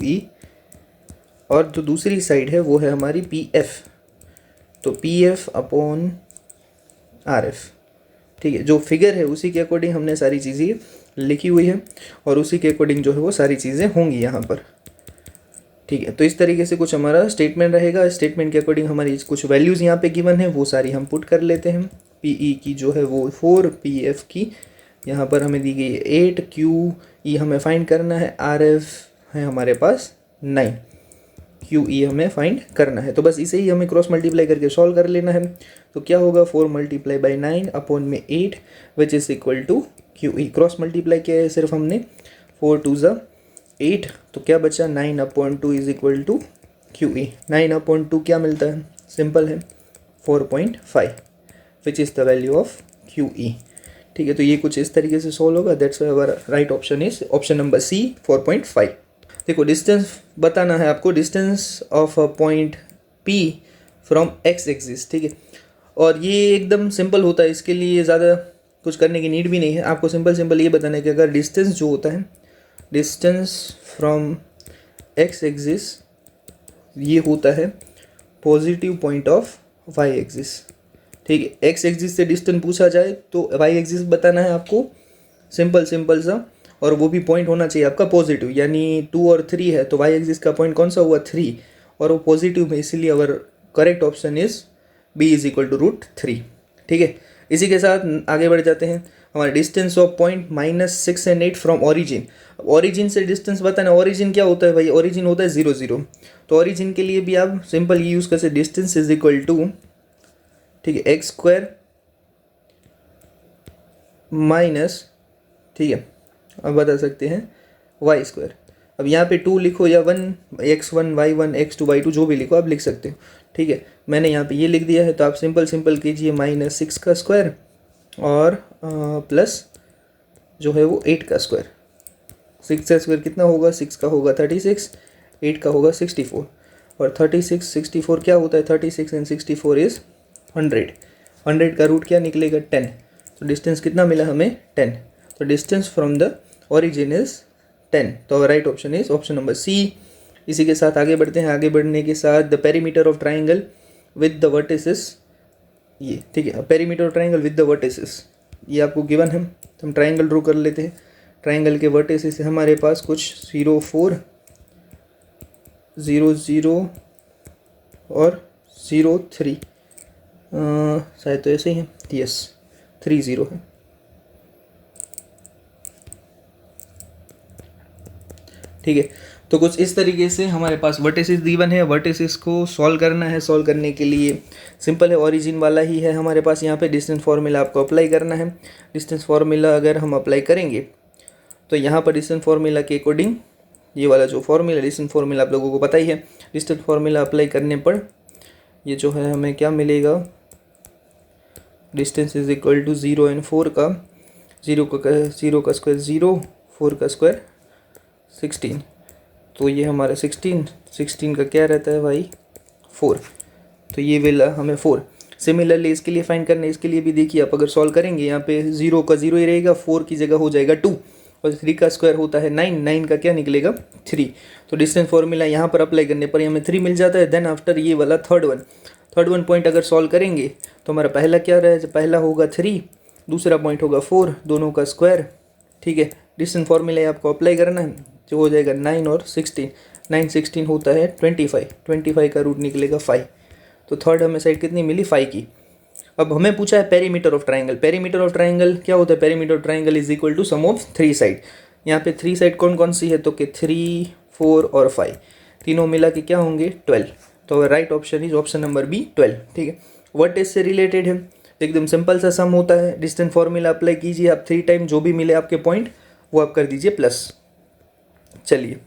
ई, और जो दूसरी साइड है वो है हमारी पी एफ, तो P F upon R F, ठीक है। जो फिगर है उसी के अकॉर्डिंग हमने सारी चीज़ें लिखी हुई है और उसी के अकॉर्डिंग जो है वो सारी चीज़ें होंगी यहाँ पर, ठीक है। तो इस तरीके से कुछ हमारा स्टेटमेंट रहेगा। स्टेटमेंट के अकॉर्डिंग हमारी कुछ वैल्यूज़ यहाँ पे गिवन है, वो सारी हम पुट कर लेते हैं। पी ई की जो है वो 4, पी एफ की यहाँ पर हमें दी गई है 8, क्यू ई हमें फाइंड करना है, आर एफ है हमारे पास 9, क्यू ई हमें फाइंड करना है। तो बस इसे ही हमें क्रॉस मल्टीप्लाई करके सॉल्व कर लेना है। तो क्या होगा 4 × 9 अपॉन में 8 which is equal to Q E. Cross multiply किया है सिर्फ हमने, 4 2 ज़ा 8, तो क्या बचा 9/2 is equal to Q E. 9/2 क्या मिलता है, सिंपल है 4.5 which is the value of Q E, ठीक है। तो ये कुछ इस तरीके से सॉल्व होगा। That's why our right option is option number C 4.5। देखो डिस्टेंस बताना है आपको, distance of a point P from X axis, ठीक है। और ये एकदम सिंपल होता है, इसके लिए ज़्यादा कुछ करने की नीड भी नहीं है। आपको सिंपल ये बताना है कि अगर डिस्टेंस जो होता है, डिस्टेंस फ्रॉम एक्स एक्सिस ये होता है positive point of Y axis, ठीक है। एक्स एक्सिस से डिस्टेंस पूछा जाए तो वाई एक्सिस बताना है आपको, सिंपल सा, और वो भी पॉइंट होना चाहिए आपका पॉजिटिव, यानी 2 और 3 है तो वाई एक्सिस का पॉइंट कौन सा हुआ 3, और वो पॉजिटिव में, इसीलिए our correct option is B is equal to √3, ठीक है। इसी के साथ आगे बढ़ जाते हैं। हमारा डिस्टेंस ऑफ पॉइंट -6 और 8 फ्रॉम ओरिजिन। ओरिजिन से डिस्टेंस बताना, ओरिजिन क्या होता है भाई, ओरिजिन होता है 0 0, तो ओरिजिन के लिए भी आप सिंपल ये यूज़ कर सकते, डिस्टेंस इज इक्वल टू, ठीक है, x² माइनस, ठीक है, अब बता सकते हैं y²। अब यहाँ पे 2 लिखो या 1, x1 y1 x2 y2 जो भी लिखो आप लिख सकते हो, ठीक है। मैंने यहाँ पे ये लिख दिया है, तो आप सिंपल कीजिए -6 का स्क्वायर और प्लस जो है वो 8 का स्क्वायर। 6 का स्क्वायर कितना होगा, 6 का होगा 36, 8 का होगा 64, और 36 64 क्या होता है, 36 एंड 64 इज़ 100। 100 का रूट क्या निकलेगा 10, तो डिस्टेंस कितना मिला हमें 10। तो distance from the origin is 10, तो right option is option number C. इसी के साथ आगे बढ़ते हैं। आगे बढ़ने के साथ the perimeter of triangle with the vertices, ये ठीक है, perimeter of triangle with the vertices ये आपको गिवन है, तो हम ट्राइंगल ड्रॉ कर लेते हैं। ट्राइंगल के वर्टिसेस हमारे पास कुछ 0 4 0 0 और 0 3, शायद तो ऐसे ही है, यस 3 0 है, ठीक है। तो कुछ इस तरीके से हमारे पास वर्टिसेस गिवन है। वर्टिसेस को सॉल्व करना है। सॉल्व करने के लिए सिंपल है, ओरिजिन वाला ही है हमारे पास। यहाँ पे डिस्टेंस फार्मूला आपको अप्लाई करना है। डिस्टेंस फार्मूला अगर हम अप्लाई करेंगे तो यहाँ पर डिस्टेंस फार्मूला के अकॉर्डिंग ये वाला जो फार्मूला, डिस्टेंस फार्मूला आप लोगों को पता ही है। डिस्टेंस फार्मूला अप्लाई करने पर ये जो है हमें क्या मिलेगा, distance is equal to 0 and 4 का 0 का स्क्वायर 0, 4 का स्क्वायर 16, तो ये हमारा 16 का क्या रहता है भाई 4, तो ये वाला हमें 4। सिमिलरली इसके लिए फाइंड करना है, इसके लिए भी देखिए आप अगर सॉल्व करेंगे यहाँ पे 0 का 0 ही रहेगा, 4 की जगह हो जाएगा 2 और 3 का स्क्वायर होता है 9, 9 का क्या निकलेगा 3। तो डिस्टेंस फॉर्मूला यहाँ पर अप्लाई करने पर हमें 3 मिल जाता है। देन आफ्टर ये वाला थर्ड वन पॉइंट अगर सॉल्व करेंगे तो हमारा पहला क्या रहे, पहला होगा 3, दूसरा पॉइंट होगा 4, दोनों का स्क्वायर, ठीक है। डिस्टेंस फॉर्मूला आपको अप्लाई करना है, जो हो जाएगा 9 और 16, 9 16 होता है 25, 25 का रूट निकलेगा 5। तो थर्ड हमें साइड कितनी मिली 5 की। अब हमें पूछा है perimeter of triangle. Perimeter of triangle क्या होता है, perimeter of triangle is equal to sum of 3 side. यहाँ पे 3 साइड कौन कौन सी है, तो कि 3, 4 और 5, तीनों मिला के क्या होंगे 12। तो right option is option number B 12, ठीक है। वर्टेज से रिलेटेड है, एकदम सिंपल सा सम होता है। डिस्टेंस फॉर्मूला अप्लाई कीजिए आप, 3 टाइम जो भी मिले आपके पॉइंट वो आप कर दीजिए प्लस। चलिए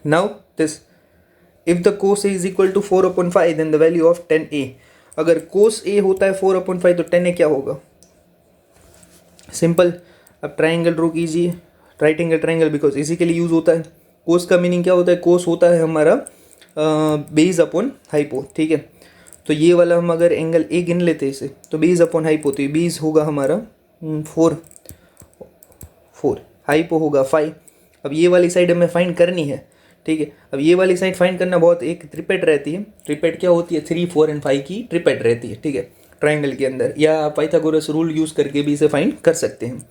now this, if the cos A is equal to 4/5 then the value of 10a। अगर कोस ए होता है 4/5 तो 10a क्या होगा, सिंपल। अब ट्राइंगल ड्रॉ कीजिए, राइट एंगल ट्राइंगल बिकॉज इसी के लिए यूज होता है। कोस का मीनिंग क्या होता है, कोस होता है हमारा बेस अपॉन हाइपो, ठीक है। तो ये वाला हम अगर एंगल ए गिन लेते हैं इसे, तो बेस अपॉन हाइपो, तो ये बेस होगा हमारा 4, हाइपो होगा 5। अब ये वाली साइड हमें फाइंड करनी है, ठीक है। अब ये वाली साइड फाइंड करना बहुत एक ट्रिपेट रहती है। ट्रिपेट क्या होती है, 3, 4 एंड 5 की ट्रिपेट रहती है, ठीक है, ट्राइंगल के अंदर। या आप पाइथागोरस रूल यूज़ करके भी इसे फाइंड कर सकते हैं।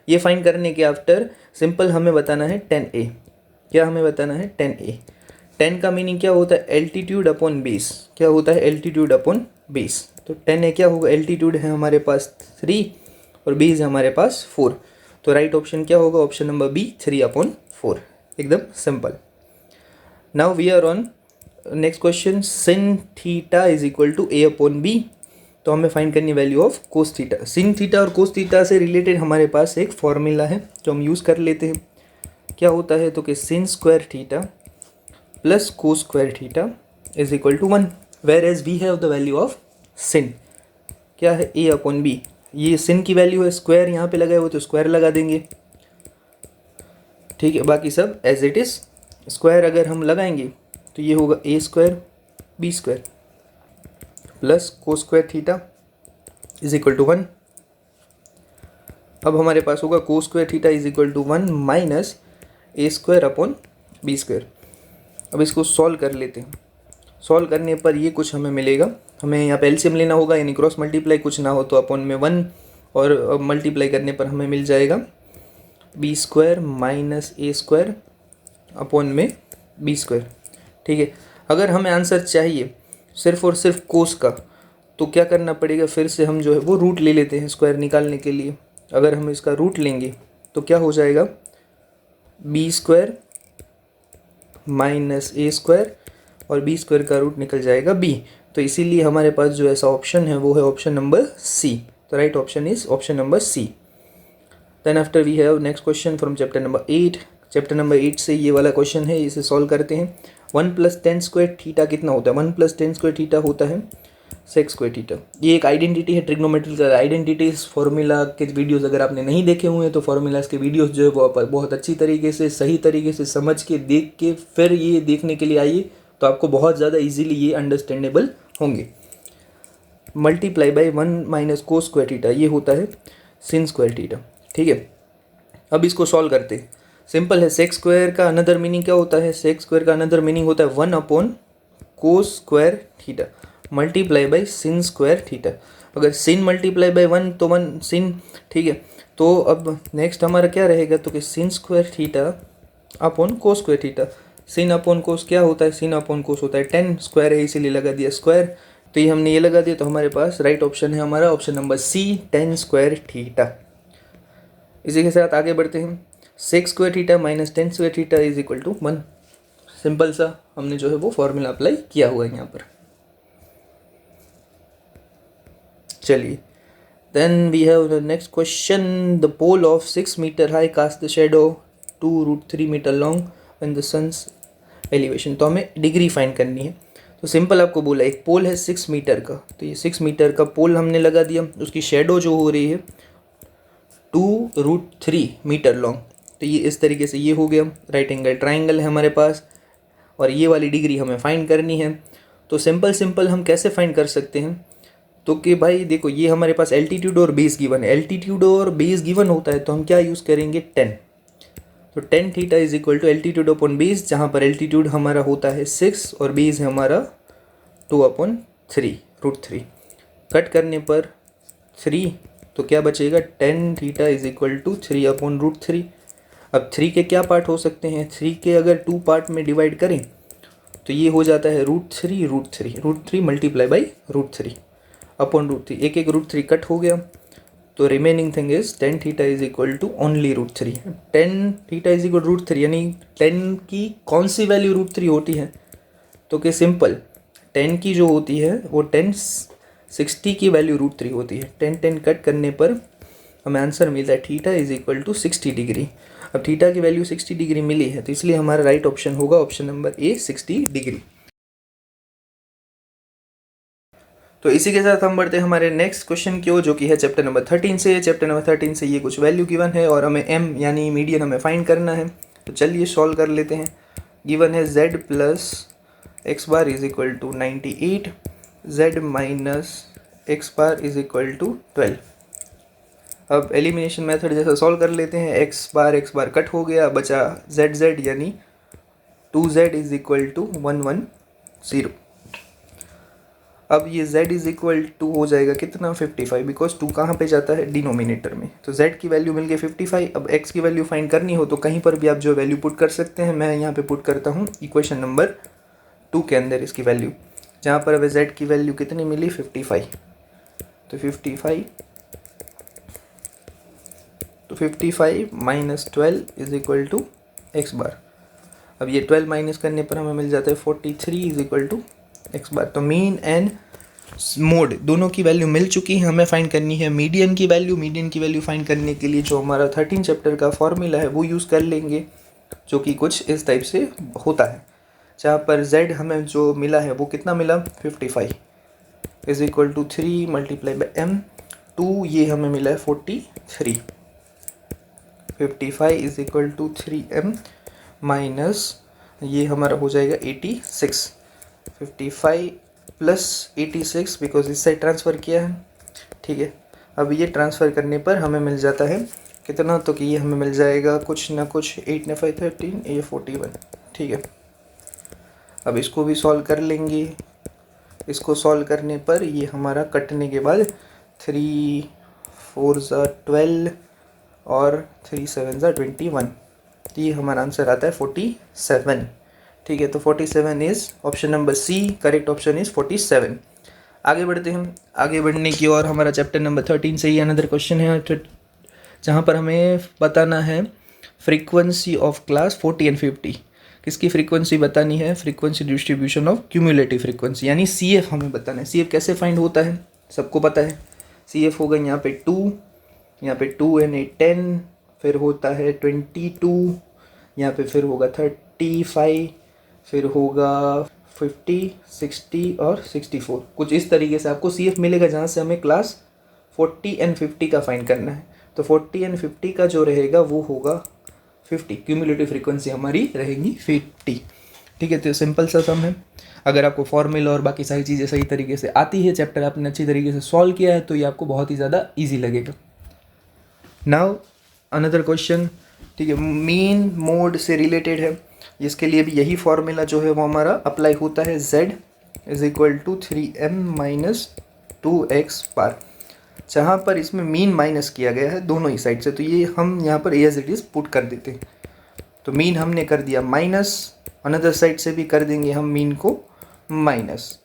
ये फाइंड करने के आफ्टर सिंपल हमें बताना है 10a। क्या हमें बताना है 10a। 10 का मीनिंग क्या होता है, एल्टीट्यूड अपॉन बेस। क्या होता है, एल्टीट्यूड अपॉन बेस। तो 10a क्या होगा, एल्टीट्यूड है हमारे पास 3 और बेस है हमारे पास 4। तो राइट ऑप्शन क्या होगा, ऑप्शन नंबर बी 3/4, एकदम सिंपल। Now we are on next question, sin theta is equal to a/b। तो हमें फाइंड करनी value of cos theta. sin theta और कोस थीटा से रिलेटेड हमारे पास एक फॉर्मूला है जो हम यूज़ कर लेते हैं। क्या होता है, तो कि sin square theta plus cos square theta is equal to 1, whereas we have the value of sin क्या है a/b। ये sin की वैल्यू है, स्क्वायर यहाँ पे लगाए हुए तो स्क्वायर लगा देंगे, ठीक है। बाकी सब एज इट इज़। स्क्वायर अगर हम लगाएंगे तो ये होगा a² b² plus cos square theta is equal to 1। अब हमारे पास होगा cos square theta is equal to 1 minus a²/b²। अब इसको सॉल्व कर लेते हैं। सॉल्व करने पर ये कुछ हमें मिलेगा। हमें यहाँ पे एलसीएम लेना होगा, यानी क्रॉस मल्टीप्लाई, कुछ ना हो तो अपॉन में 1, और मल्टीप्लाई करने पर हमें मिल जाएगा b² माइनस a² अपॉन में b², ठीक है। अगर हमें आंसर चाहिए सिर्फ और सिर्फ कोस का, तो क्या करना पड़ेगा, फिर से हम जो है वो रूट ले लेते हैं स्क्वायर निकालने के लिए। अगर हम इसका रूट लेंगे तो क्या हो जाएगा, b² माइनस a² और b² का रूट निकल जाएगा b। तो इसीलिए हमारे पास जो ऐसा ऑप्शन है वो है ऑप्शन नंबर सी। तो right option is option number C. Then after we have next question from chapter number 8। Chapter number 8 से ये वाला क्वेश्चन है, इसे सॉल्व करते हैं। 1 + tan² थीटा कितना होता है, 1 + tan² थीटा होता है sec² थीटा। ये एक आइडेंटिटी है, ट्रिग्नोमेट्रिकल आइडेंटिटी। इस फॉर्मूला के वीडियोस अगर आपने नहीं देखे हुए हैं तो फॉर्मूलाज के वीडियोस जो है वो आप बहुत अच्छी तरीके से, सही तरीके से समझ के, देख के फिर ये देखने के लिए आइए, तो आपको बहुत ज़्यादा इजीली ये अंडरस्टैंडेबल होंगे। Multiply by 1 minus cos square theta, ये होता है sin स्क्वायर थीटा, ठीक है। अब इसको सॉल्व करते हैं। सिंपल है, सेक स्क्वायर का अनदर मीनिंग क्या होता है, सेक स्क्वायर का अनदर मीनिंग होता है 1 upon cos square theta multiply by sin square theta. अगर sin मल्टीप्लाई बाय 1 तो 1 sin, ठीक है। तो अब नेक्स्ट हमारा क्या रहेगा, तो कि sin स्क्वायर थीटा अपॉन कोस स्क्वायर थीटा। sin अपॉन कोस क्या होता है, sin अपॉन कोस होता है 10, स्क्वायर है इसीलिए लगा दिया स्क्वायर। तो ये हमने ये लगा दिया, तो हमारे पास राइट ऑप्शन है हमारा option number C, tan square theta. इसी के साथ आगे बढ़ते हैं। Sec square theta minus tan square theta is equal to 1। Simple सा हमने जो है वो फॉर्मूला अप्लाई किया हुआ है यहाँ पर। चलिए, then we have the next question. The pole of 6 metre high cast the shadow 2√3 metre long and the sun's elevation. तो हमें डिग्री फाइंड करनी है। तो सिंपल आपको बोला एक पोल है 6 मीटर का, तो ये 6 मीटर का पोल हमने लगा दिया। उसकी शेडो जो हो रही है 2√3 मीटर लॉन्ग। तो ये इस तरीके से ये हो गया। राइट एंगल ट्राइंगल है हमारे पास, और ये वाली डिग्री हमें फाइंड करनी है। तो सिंपल हम कैसे फाइंड कर सकते हैं, तो कि भाई देखो ये हमारे पास एल्टीट्यूड और बेस गिवन है, एल्टीट्यूड और बेस गिवन होता है तो हम क्या यूज़ करेंगे 10। तो tan theta is equal to altitude upon base, जहाँ पर एल्टीट्यूड हमारा होता है 6 और बेस है हमारा 2/3 कट करने पर 3, तो क्या बचेगा tan theta is equal to 3/3। अब 3 के क्या पार्ट हो सकते हैं, 3 के अगर 2 पार्ट में डिवाइड करें तो ये हो जाता है √3 मल्टीप्लाई बाई √3/√3, एक √3 कट हो गया, तो remaining thing is tan theta is equal to only √3। Tan theta is equal √3 यानी 10 की कौन सी वैल्यू √3 होती है, तो कि सिंपल 10 की जो होती है वो 60 की वैल्यू √3 होती है। 10 कट करने पर हमें आंसर मिलता है theta is equal to 60 degree. अब थीटा की वैल्यू 60 डिग्री मिली है तो इसलिए हमारा राइट ऑप्शन होगा ऑप्शन नंबर ए 60 डिग्री। तो इसी के साथ हम बढ़ते हैं हमारे नेक्स्ट क्वेश्चन की ओर, जो कि है चैप्टर नंबर 13 से। चैप्टर नंबर 13 से ये कुछ वैल्यू गिवन है और हमें m यानी मीडियन हमें फाइंड करना है। तो चलिए सॉल्व कर लेते हैं। गिवन है z plus X bar is equal to 98, z minus X bar is equal to 12। अब एलिमिनेशन मेथड जैसा सॉल्व कर लेते हैं। एक्स बार कट हो गया, बचा z यानी 2z इज इक्वल टू 110। अब ये z इज इक्वल टू हो जाएगा कितना 55, बिकॉज 2 कहाँ पे जाता है डिनोमिनेटर में। तो z की वैल्यू मिल गई 55। अब x की वैल्यू फाइंड करनी हो तो कहीं पर भी आप जो वैल्यू पुट कर सकते हैं। मैं यहाँ पे पुट करता हूँ इक्वेशन नंबर 2 के अंदर इसकी वैल्यू, जहाँ पर अब z की वैल्यू कितनी मिली 55। तो 55 minus 12 is equal to X bar. अब ये 12 माइनस करने पर हमें मिल जाता है 43 इज इक्वल टू एक्स बार। तो मीन एंड मोड दोनों की वैल्यू मिल चुकी है। हमें फाइंड करनी है मीडियन की वैल्यू। मीडियन की वैल्यू फाइंड करने के लिए जो हमारा 13 चैप्टर का फॉर्मूला है वो यूज़ कर लेंगे, जो कि कुछ इस टाइप से होता है। जहाँ पर z हमें जो मिला है वो कितना मिला 55 is equal to 3 multiply by m, 2 ये हमें मिला है 43। 55 is equal to 3m minus ये हमारा हो जाएगा 86। 55 प्लस 86 बिकॉज इस साइड ट्रांसफ़र किया है, ठीक है। अब ये ट्रांसफ़र करने पर हमें मिल जाता है कितना, तो कि ये हमें मिल जाएगा कुछ ना कुछ 8 9 5 13 ये 41, ठीक है। अब इसको भी सॉल्व कर लेंगे। इसको सॉल्व करने पर ये हमारा कटने के बाद 3 4 12 और 3 7 21, तो ये हमारा आंसर आता है 47, ठीक है। तो 47 is option number C, correct option is 47। आगे बढ़ते हैं। आगे बढ़ने की और हमारा चैप्टर नंबर 13 से ही अनदर क्वेश्चन है, जहाँ पर हमें बताना है फ्रीक्वेंसी ऑफ क्लास 40 एंड 50। किसकी फ्रीक्वेंसी बतानी है, frequency distribution of cumulative frequency, यानी CF हमें बताना है। CF कैसे फाइंड होता है सबको पता है। CF होगा यहाँ पे 2, यहाँ पे 2 and 8 10, फिर होता है 22, यहाँ पे फिर होगा 35, फिर होगा 50 60 और 64। कुछ इस तरीके से आपको CF मिलेगा, जहाँ से हमें क्लास 40 एंड 50 का फाइंड करना है। तो 40 एंड 50 का जो रहेगा वो होगा 50, क्यूमुलेटिव फ्रीक्वेंसी हमारी रहेगी 50, ठीक है। तो सिंपल सा सम है। अगर आपको फॉर्मूला और बाकी सारी चीज़ें सही तरीके से आती है, चैप्टर आपने अच्छी तरीके से सॉल्व किया है, तो ये आपको बहुत ही ज़्यादा ईजी लगेगा। नाउ अनदर क्वेश्चन, ठीक है, मीन मोड से रिलेटेड है। इसके लिए भी यही फॉर्मूला जो है वो हमारा अप्लाई होता है। z is equal to 3m minus 2x bar, जहाँ पर इसमें मीन माइनस किया गया है दोनों ही साइड से, तो ये हम यहाँ पर एज इट इज़ पुट कर देते हैं। तो मीन हमने कर दिया माइनस, अनदर साइड से भी कर देंगे हम मीन को माइनस।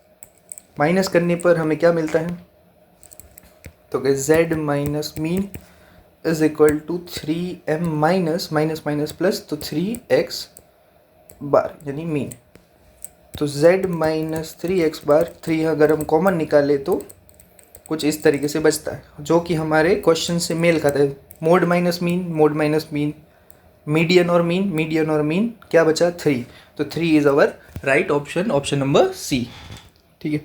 माइनस करने पर हमें क्या मिलता है, तो z minus mean is equal to 3m minus minus minus plus, तो 3x बार यानी मीन। तो z माइनस 3x बार, 3 अगर हम कॉमन निकाले तो कुछ इस तरीके से बचता है, जो कि हमारे क्वेश्चन से मेल खाता है। मोड माइनस मीन, मीडियन और मीन क्या बचा 3, तो 3 is our right option, option number C, ठीक है।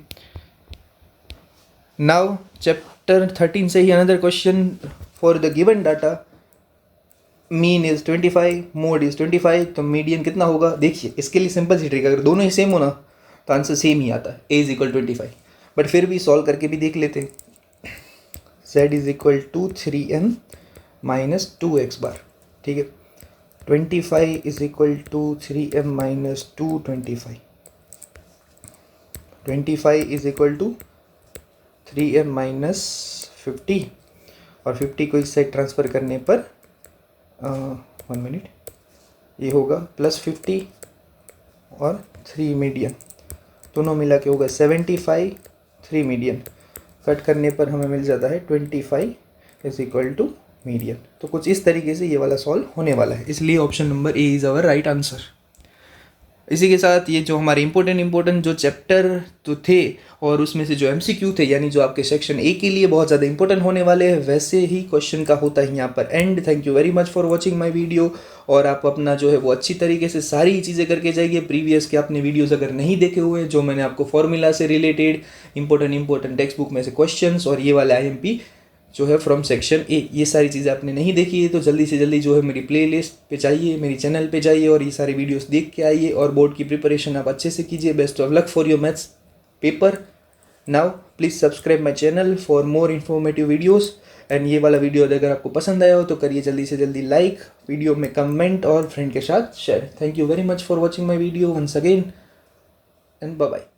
नाउ चैप्टर 13 से ही another question for the given data, mean is 25, mode is 25, तो मीडियन कितना होगा। देखिए इसके लिए सिंपल सी ट्रिक, अगर दोनों ही सेम हो ना तो आंसर सेम ही आता है, a इज इक्वल 25। बट फिर भी सॉल्व करके भी देख लेते हैं। z is equal to 3m minus 2x bar, ठीक है। 25 is equal to 3m minus 225, 25 is equal to 3m minus 50, और 50 को इस साइड ट्रांसफ़र करने पर 1 मिनट, ये होगा प्लस 50 और 3 मीडियन, दोनों मिला के होगा 75, 3 मीडियन कट करने पर हमें मिल जाता है 25 इज इक्वल टू मीडियन। तो कुछ इस तरीके से ये वाला सॉल्व होने वाला है, इसलिए option number A is our right answer. इसी के साथ ये जो हमारे इंपॉर्टेंट जो चैप्टर तो थे और उसमें से जो MCQ थे, यानी जो आपके सेक्शन ए के लिए बहुत ज़्यादा इंपॉर्टेंट होने वाले हैं, वैसे ही क्वेश्चन का होता है यहाँ पर and. Thank you very much for watching my video. और आप अपना जो है वो अच्छी तरीके से सारी चीज़ें करके जाइए। प्रीवियस के आपने वीडियोज़ अगर नहीं देखे हुए, जो मैंने आपको फॉर्मूला से रिलेटेड इंपॉर्टेंट टेक्स्ट बुक में से क्वेश्चन और ये वाला IMP जो है फ्रॉम सेक्शन ए, ये सारी चीज़ें आपने नहीं देखी है तो जल्दी से जल्दी जो है मेरी प्लेलिस्ट पे जाइए, मेरी चैनल पे जाइए और ये सारी वीडियोस देख के आइए और बोर्ड की प्रिपरेशन आप अच्छे से कीजिए। Best of luck for your maths paper. Now please subscribe my channel for more informative videos. And ये वाला वीडियो अगर आपको पसंद आया हो तो करिए जल्दी से जल्दी लाइक, वीडियो में कमेंट और फ्रेंड के साथ share. Thank you very much for watching my video once again and bye bye.